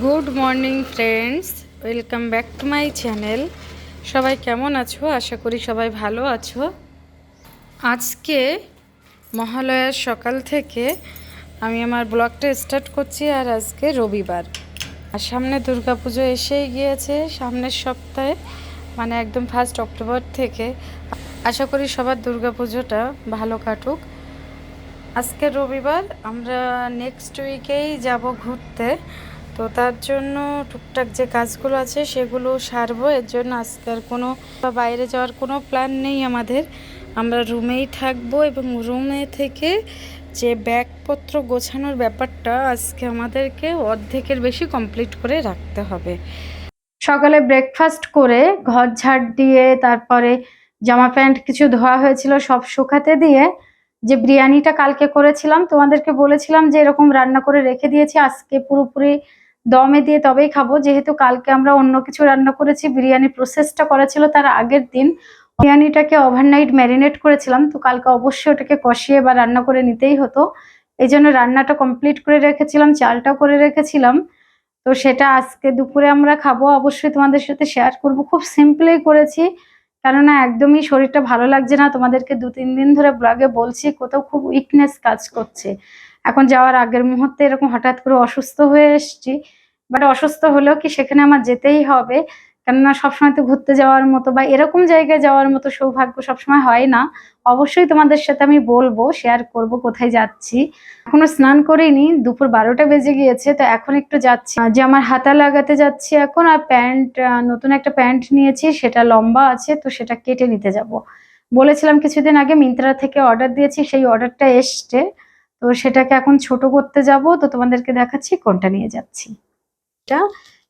Good morning friends, welcome back to my channel. সবাই কেমন আছো? আশা করি সবাই ভালো আছো। আজকে মহালয়ার সকাল থেকে আমি আমার ব্লগটা স্টার্ট করছি। আর আজকে রবিবার, আর সামনে দুর্গাপুজো এসেই গিয়েছে সামনের সপ্তাহে, মানে একদম 1 অক্টোবর থেকে। আশা করি সবার দুর্গাপুজোটা ভালো কাটুক। আজকে রবিবার, আমরা নেক্সট উইকেই যাব ঘুরতে। তো তার জন্য টুকটাক যে কাজগুলো আছে সেগুলো সারবো। এর জন্য আজকে আর কোনো বাইরে যাওয়ার কোনো প্ল্যান নেই আমাদের। আমরা রুমেই থাকবো এবং রুমে থেকে যে ব্যাগপত্র গোছানোর ব্যাপারটা আজকে আমাদেরকে অর্ধেকের বেশি কমপ্লিট করে রাখতে হবে। সকালে ব্রেকফাস্ট করে ঘর ঝাড় দিয়ে, তারপরে জামা প্যান্ট কিছু ধোয়া হয়েছিল সব শুকাতে দিয়ে, যে বিরিয়ানিটা কালকে করেছিলাম তোমাদেরকে বলেছিলাম যে এরকম রান্না করে রেখে দিয়েছি, আজকে পুরোপুরি দমে দিয়ে তবেই খাবো। যেহেতু কালকে আমরা অন্য কিছু রান্না করেছি, বিরিয়ানি প্রসেসটা করা ছিল তার আগের দিন। বিরিয়ানিটাকে ওভারনাইট ম্যারিনেট করেছিলাম, তো কালকে অবশ্যই ওটাকে কষিয়ে বা রান্না করে নিতেই হতো। এই জন্য রান্নাটা কমপ্লিট করে রেখেছিলাম, চালটাও করে রেখেছিলাম। তো সেটা আজকে দুপুরে আমরা খাবো, অবশ্যই তোমাদের সাথে শেয়ার করব। খুব সিম্পলি করেছি, কেননা একদমই শরীরটা ভালো লাগছে না। তোমাদেরকে 2-3 দিন ধরে ব্লগে বলছি, কোথাও খুব উইকনেস কাজ করছে। এখন যাওয়ার আগের মুহূর্তে এরকম হঠাৎ করে অসুস্থ হয়ে এসেছি। বাট অসুস্থ হলেও কি সেখানে আমার যেতেই হবে, কেননা সবসময় তো ঘুরতে যাওয়ার মতো বা এরকম জায়গায় যাওয়ার মতো সৌভাগ্য সবসময় হয় না। অবশ্যই তোমাদের সাথে আমি বলবো, শেয়ার করব কোথায় যাচ্ছি। এখনো স্নান করিনি, দুপুর 12টা বেজে গিয়েছে। তো এখন একটু যাচ্ছি, যে আমার হাতা লাগাতে যাচ্ছি এখন। আর প্যান্ট, নতুন একটা প্যান্ট নিয়েছি, সেটা লম্বা আছে, তো সেটা কেটে নিতে যাব। বলেছিলাম কিছুদিন আগে মিন্ত্রা থেকে অর্ডার দিয়েছি, সেই অর্ডারটা এসছে। তো সেটাকে এখন ছোট করতে যাব। তো তোমাদেরকে দেখাচ্ছি কোনটা নিয়ে যাচ্ছি, এটা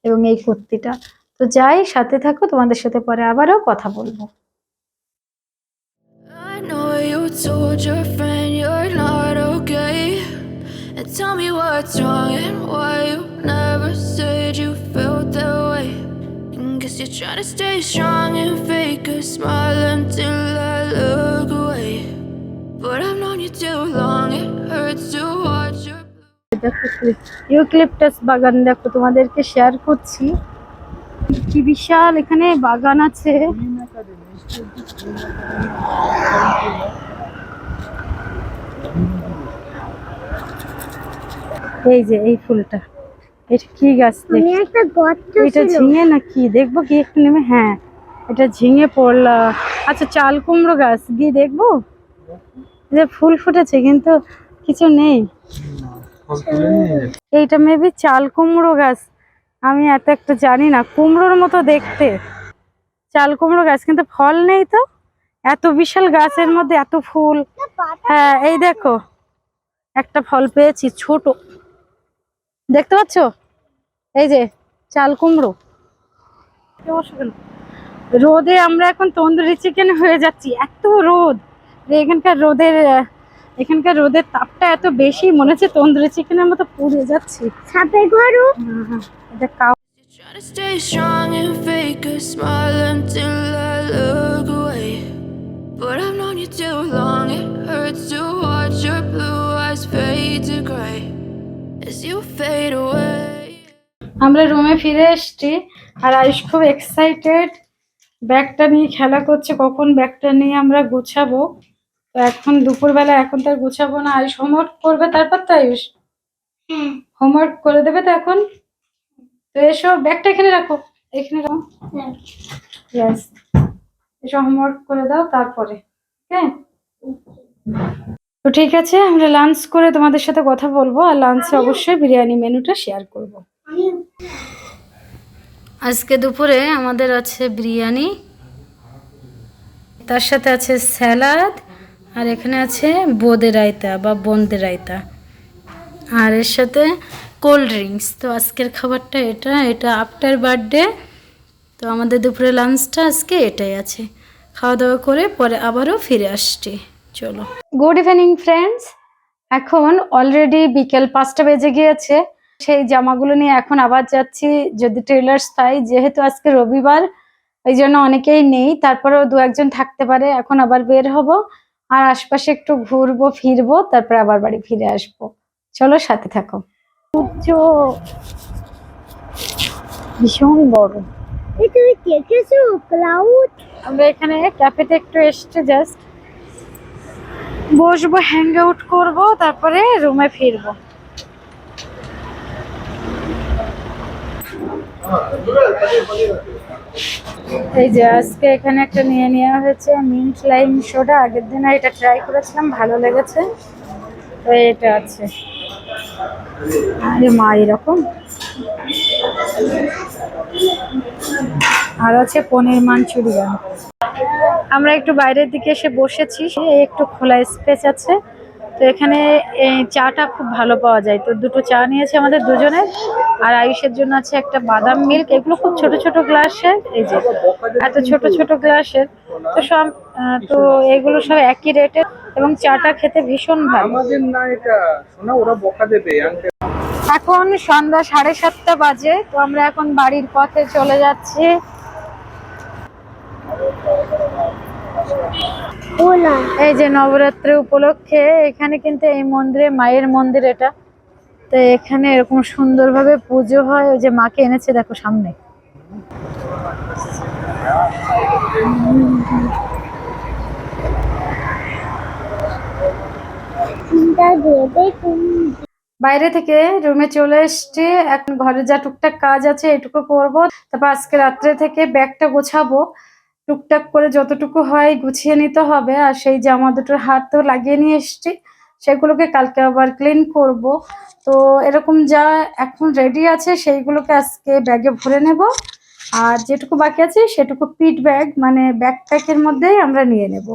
এবং এই কুর্তিটা। তো যাই, সাথে থাকো, তোমাদের সাথে পরে আবারও কথা বলবো। I know you told your friend you're not okay, and tell me what's wrong and why you never said you felt that way. And guess you're trying to stay strong and fake a smile until I look away. But I've known you too long, it hurts to watch your দেখো eucalyptus বাগান, দেখো তোমাদেরকে share করছি। কি বিশাল এখানে বাগান আছে। এই যে এই ফুলটা, এটা কি গাছ? এটা ঝিঙে নাকি, দেখবো কি একটু নেমে। হ্যাঁ, এটা ঝিঙে পড়লা। আচ্ছা, চাল কুমড়ো গাছ, গিয়ে দেখবো। যে ফুল ফুটেছে কিন্তু কিছু নেই। এইটা মেবি চাল কুমড়ো গাছ, আমি এত একটা জানি না। কুমড়োর মতো দেখতে চাল কুমড়ো গাছ, কিন্তু ফল নেই। তো এত বিশাল গাছের মধ্যে এত ফুল। হ্যাঁ, এই দেখো একটা ফল পেয়েছি, ছোট, দেখতে পাচ্ছ? এই যে চাল কুমড়ো। রোদে আমরা এখন তন্দুরি চিকেন হয়ে যাচ্ছি, এত রোদ। এখানকার রোদের তাপটা এত বেশি, মনে হচ্ছে তন্দুরি চিকেনের মতো পুড়ে যাচ্ছি। সাপের গরু। You're trying to stay strong and fake a smile until I look away. But I've known you too long, it hurts to watch your blue eyes fade to gray as you fade away. আমরা রুমে ফিরে এসেছি, আর আয়ুষ খুব excited, ব্যাগটা নিয়ে খেলা করছে, কখন ব্যাগটা নিয়ে আমরা গুছাবো। তো এখন দুপুরবেলা, এখন তার গুছাবো না, আয়ুষ হোমওয়ার্ক করবে তারপর। তো আয়ুষ হোমওয়ার্ক করে দেবে তো এখন। তো এসো, ব্যাগটা এখানে রাখো, এখানে রাখো। ইয়েস, এসব হোমওয়ার্ক করে দাও তারপরে। হ্যাঁ, তো ঠিক আছে, আমরা লাঞ্চ করে তোমাদের সাথে কথা বলবো। আর লাঞ্চে অবশ্যই বিরিয়ানি মেনুটা শেয়ার করব। আজকে দুপুরে আমাদের আছে বিরিয়ানি, তার সাথে আছে স্যালাড, আর এখানে আছে বোঁদে রায়তা বা বোঁদে রায়তা, আর এর সাথে কোল্ড ড্রিঙ্কস। তো আজকের খাবারটা এটা, এটা আফটার বার্থডে। তো আমাদের দুপুরে লাঞ্চটা আজকে এটাই আছে। খাওয়া দাওয়া করে পরে আবারও ফিরে আসছি। চলো, গুড ইভিনিং ফ্রেন্ডস। এখন অলরেডি বিকেল 5টা বেজে গিয়েছে। সেই জামাগুলো নিয়ে এখন আবার যাচ্ছি, যদি টেলার্স পাই। যেহেতু আজকে রবিবার, এই জন্য অনেকেই নেই, তারপরেও 2-1 থাকতে পারে। এখন আবার বের হব, আর আশপাশে একটু ঘুরবো ফিরবো, তারপরে আবার বাড়ি ফিরে আসবো। চলো, সাথে থাকো। সূর্য ভীষণ বড়। এই তুমি দেখেছো ক্লাউড? আমরা এখানে ক্যাফেতে একটু এসেছি, জাস্ট বসবো, হ্যাং আউট করবো, তারপরে রুমে ফিরবো। এই যে আজকে এখানে একটা নিয়ে নেওয়া হয়েছে মিন্ট লাইম সোডা। আগের দিন এটা ট্রাই করেছিলাম, ভালো লেগেছে, তো এটা আছে। আরে মা, এরকম। আর আছে পনির মাঞ্চুরিয়ান। আমরা একটু বাইরের দিকে এসে বসেছি, একটু খোলা স্পেস আছে, তো এখানে এই চাটা খুব ভালো পাওয়া যায়। তো দুটো চা নিয়েছে আমাদের দুজনের, আর আয়ুষের জন্য আছে একটা বাদাম মিল্ক। এগুলো খুব ছোট ছোট গ্লাসের, এই যে এত ছোট ছোট গ্লাসের। তো সব তো এগুলো সব একই রেটের, এবং চাটা খেতে ভীষণ ভালো। আমাদের না এটা শোনা, ওরা বকা দেবে। এখন সন্ধ্যা 7:30 বাজে, তো আমরা এখন বাড়ির পথে চলে যাচ্ছি। এই যে নবরাত্রি উপলক্ষে এখানে কিন্তু এই মন্দিরে, মায়ের মন্দির এটা, তো এখানে এরকম সুন্দরভাবে পুজো হয়। ওই যে মাকে এনেছে দেখো সামনে। বাইরে থেকে রুমে চলে এসেছি, এখন ঘরে যা টুকটাক কাজ আছে এটুকু করব। তারপর আজকে রাত্রে থেকে ব্যাগটা গোছাবো, টুকটাক করে যতটুকু হয় গুছিয়ে নিতে হবে। আর সেই জামা দুটোর হাত তো লাগিয়ে নিয়ে এসেছি, সেগুলোকে কালকে আবার ক্লিন করব। তো এরকম যা এখন রেডি আছে সেইগুলোকে আজকে ব্যাগে ভরে নেব, আর যেটুকু বাকি আছে সেটুকু পিট ব্যাগ মানে ব্যাকপ্যাকের মধ্যেই আমরা নিয়ে নেব।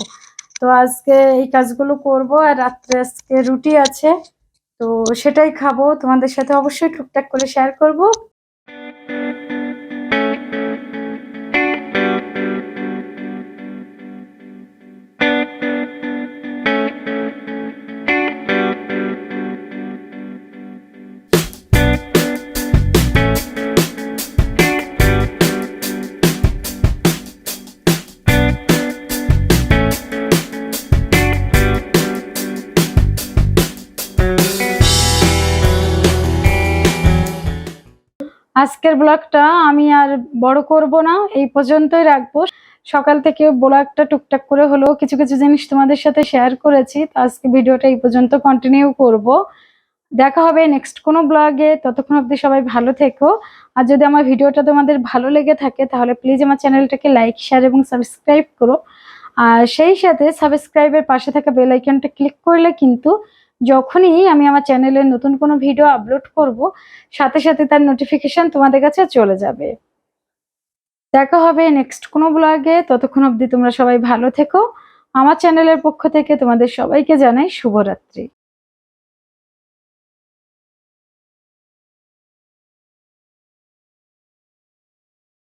তো আজকে এই কাজগুলো করব। আর রাত্রে আজকে রুটি আছে, তো সেটাই খাবো, তোমাদের সাথে অবশ্যই টুকটাক করে শেয়ার করব। আজকের ব্লগটা আমি আর বড় করব না, এই পর্যন্তই রাখবো। সকাল থেকে ব্লগটা টুকটাক করে হলেও কিছু কিছু জিনিস তোমাদের সাথে শেয়ার করেছি, তো আজকে ভিডিওটা এই পর্যন্ত কন্টিনিউ করব। দেখা হবে নেক্সট কোনো ব্লগে, ততক্ষণ অবধি সবাই ভালো থেকো। আর যদি আমার ভিডিওটা তোমাদের ভালো লেগে থাকে তাহলে প্লিজ আমার চ্যানেলটাকে লাইক, শেয়ার এবং সাবস্ক্রাইব করো। আর সেই সাথে সাবস্ক্রাইবের পাশে থাকা বেল আইকনটা ক্লিক করলে কিন্তু যখনই আমি আমার চ্যানেলে নতুন কোনো ভিডিও আপলোড করব, সাথে সাথে তার নোটিফিকেশন তোমাদের কাছে চলে যাবে। দেখা হবে নেক্সট কোনো ব্লগে, ততক্ষণ অবধি তোমরা সবাই ভালো থেকো। আমার চ্যানেলের পক্ষ থেকে তোমাদের সবাইকে জানাই শুভরাত্রি।